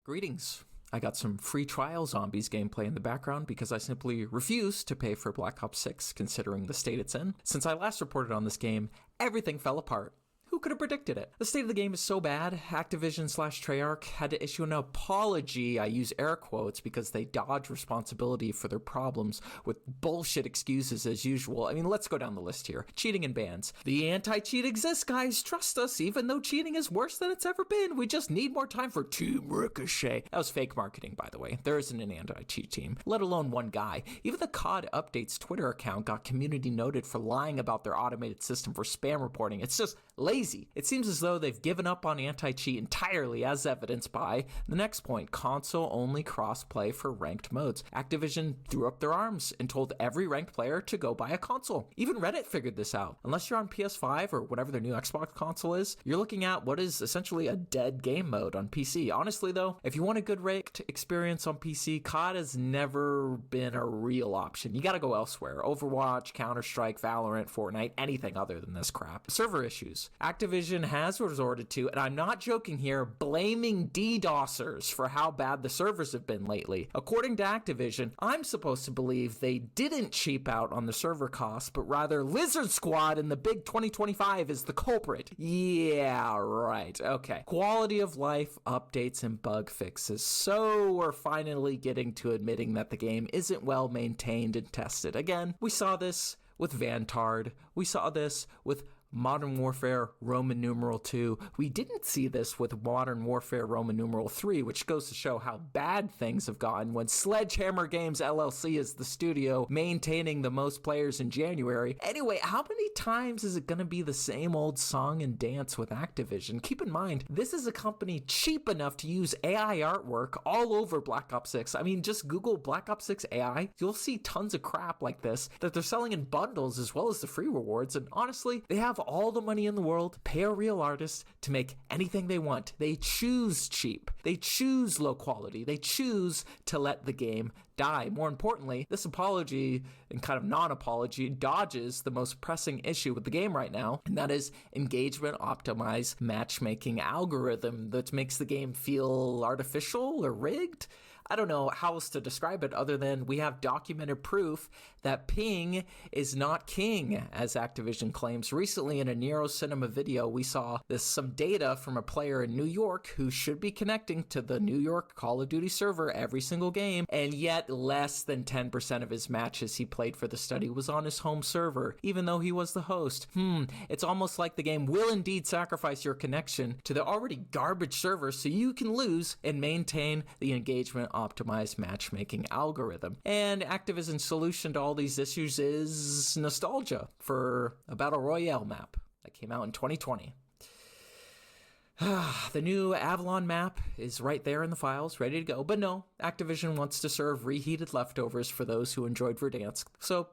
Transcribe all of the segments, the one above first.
Greetings. I got some free trial zombies gameplay in the background because I simply refuse to pay for Black Ops 6 considering the state it's in. Since I last reported on this game, everything fell apart. Who could have predicted it? The state of the game is so bad, Activision/Treyarch had to issue an apology, I use air quotes, because they dodge responsibility for their problems with bullshit excuses as usual. I mean, let's go down the list here. Cheating and bans. The anti-cheat exists, guys. Trust us, even though cheating is worse than it's ever been. We just need more time for Team Ricochet. That was fake marketing, by the way. There isn't an anti-cheat team, let alone one guy. Even the COD Updates Twitter account got community noted for lying about their automated system for spam reporting. It's just lazy. It seems as though they've given up on anti-cheat entirely, as evidenced by the next point, console-only cross-play for ranked modes. Activision threw up their arms and told every ranked player to go buy a console. Even Reddit figured this out. Unless you're on PS5 or whatever their new Xbox console is, you're looking at what is essentially a dead game mode on PC. Honestly, though, if you want a good ranked experience on PC, COD has never been a real option. You gotta go elsewhere. Overwatch, Counter-Strike, Valorant, Fortnite, anything other than this crap. Server issues. Activision has resorted to, and I'm not joking here, blaming DDoSers for how bad the servers have been lately. According to Activision, I'm supposed to believe they didn't cheap out on the server costs, but rather Lizard Squad in the big 2025 is the culprit. Yeah, right. Okay. Quality of life updates and bug fixes. So we're finally getting to admitting that the game isn't well maintained and tested. Again, we saw this with Vantard. We saw this with Modern Warfare Roman numeral 2. We didn't see this with Modern Warfare Roman numeral 3, which goes to show how bad things have gotten when Sledgehammer Games LLC is the studio maintaining the most players in January. Anyway, how many times is it going to be the same old song and dance with Activision? Keep in mind, this is a company cheap enough to use AI artwork all over Black Ops 6. I mean, just Google Black Ops 6 AI. You'll see tons of crap like this that they're selling in bundles as well as the free rewards. And honestly, they have all the money in the world, pay a real artist to make anything they want. They choose cheap. They choose low quality. They choose to let the game die. More importantly, this apology and kind of non-apology dodges the most pressing issue with the game right now, and that is engagement optimized matchmaking algorithm that makes the game feel artificial or rigged. I don't know how else to describe it other than we have documented proof that ping is not king, as Activision claims. Recently in a Nero Cinema video, we saw some data from a player in New York who should be connecting to the New York Call of Duty server every single game, and yet less than 10% of his matches he played for the study was on his home server, even though he was the host. It's almost like the game will indeed sacrifice your connection to the already garbage server so you can lose and maintain the engagement optimized matchmaking algorithm. And Activision's solution to all these issues is nostalgia for a Battle Royale map that came out in 2020. The new Avalon map is right there in the files, ready to go. But no, Activision wants to serve reheated leftovers for those who enjoyed Verdansk. So,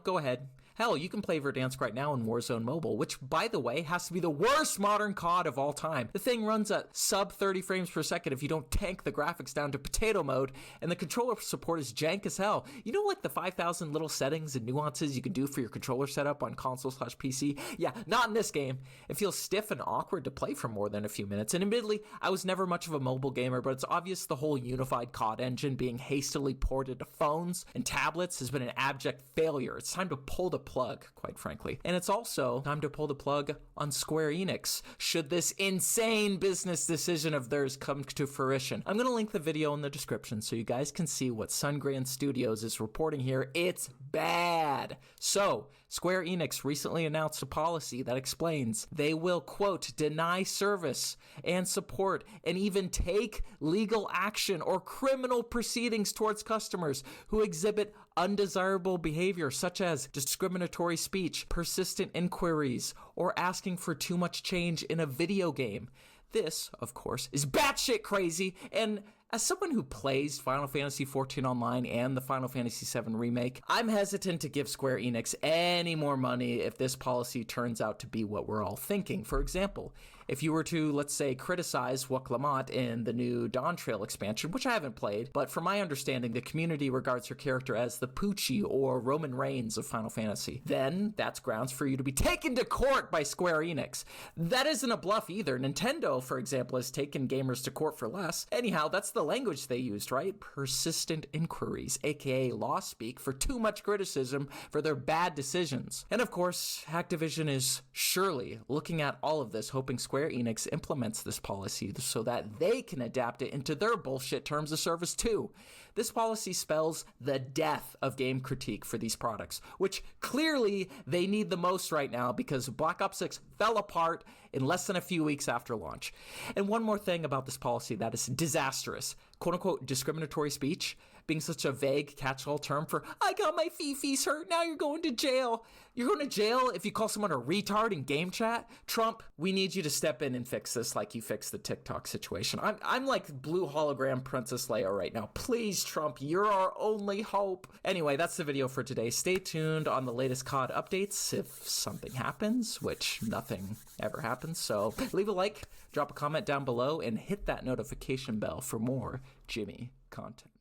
go ahead. Hell, you can play Verdansk right now in Warzone Mobile, which, by the way, has to be the worst modern COD of all time. The thing runs at sub 30 frames per second if you don't tank the graphics down to potato mode, and the controller support is jank as hell. Like the 5,000 little settings and nuances you can do for your controller setup on console/PC? Yeah, not in this game. It feels stiff and awkward to play for more than a few minutes, and admittedly, I was never much of a mobile gamer, but it's obvious the whole unified COD engine being hastily ported to phones and tablets has been an abject failure. It's time to pull the plug, quite frankly. And it's also time to pull the plug on Square Enix, should this insane business decision of theirs come to fruition. I'm going to link the video in the description so you guys can see what Sungrand Studios is reporting here. It's bad. So, Square Enix recently announced a policy that explains they will, quote, deny service and support and even take legal action or criminal proceedings towards customers who exhibit undesirable behavior such as discriminatory speech, persistent inquiries, or asking for too much change in a video game. This, of course, is batshit crazy, and as someone who plays Final Fantasy XIV Online and the Final Fantasy VII Remake, I'm hesitant to give Square Enix any more money if this policy turns out to be what we're all thinking. For example, If you were to, let's say, criticize Wuklamant in the new Dawn Trail expansion, which I haven't played, but from my understanding, the community regards her character as the Poochie or Roman Reigns of Final Fantasy, then that's grounds for you to be taken to court by Square Enix. That isn't a bluff either. Nintendo, for example, has taken gamers to court for less. Anyhow, that's the language they used, right? Persistent inquiries, aka law speak, for too much criticism for their bad decisions. And of course, Activision is surely looking at all of this, hoping Square Enix implements this policy so that they can adapt it into their bullshit terms of service too. This policy spells the death of game critique for these products, which clearly they need the most right now because Black Ops 6 fell apart in less than a few weeks after launch. And one more thing about this policy that is disastrous, quote-unquote discriminatory speech, being such a vague catch-all term for, I got my fee-fees hurt, now you're going to jail. You're going to jail if you call someone a retard in game chat? Trump, we need you to step in and fix this like you fixed the TikTok situation. I'm like blue hologram Princess Leia right now. Please, Trump, you're our only hope. Anyway, that's the video for today. Stay tuned on the latest COD updates if something happens, which nothing ever happens. So leave a like, drop a comment down below, and hit that notification bell for more Jimmy content.